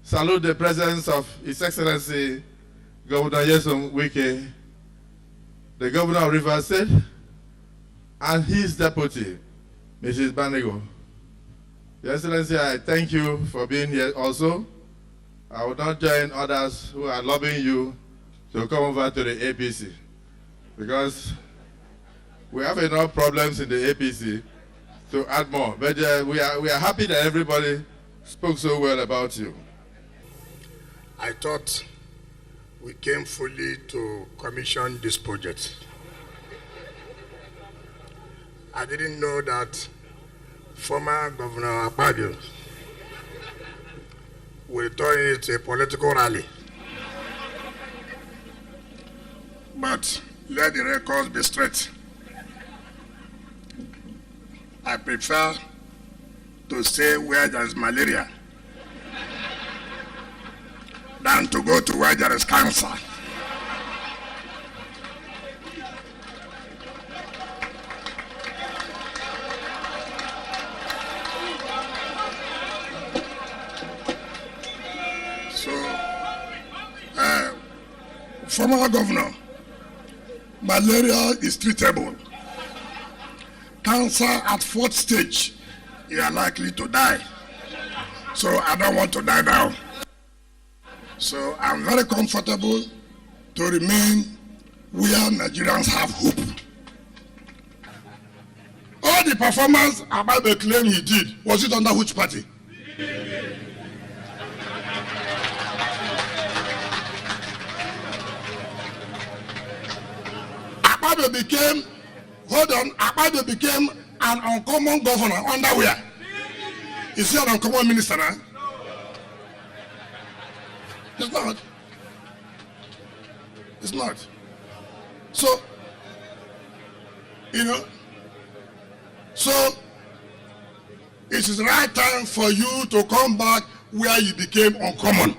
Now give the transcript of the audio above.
salute the presence of His Excellency Governor Wike, the Governor of Rivers State, and his deputy, Mrs. Banego. Your Excellency, I thank you for being here also. I will not join others who are lobbying you to come over to the APC, because we have enough problems in the APC to add more. But we are happy that everybody spoke so well about you. I thought we came fully to commission this project. I didn't know that former Governor Akpabio will turn it a political rally. But let the records be straight. I prefer to stay where there is malaria than to go to where there is cancer. So, former governor, malaria is treatable. Cancer at 4th stage, you are likely to die. So I don't want to die now. So I'm very comfortable to remain where Nigerians have hope. All the performance about the claim he did, was it under which party? Akpabio became, Akpabio became an uncommon governor under where? Is he an uncommon minister now? It's not. It's not. So, so it is the right time for you to come back where you became uncommon.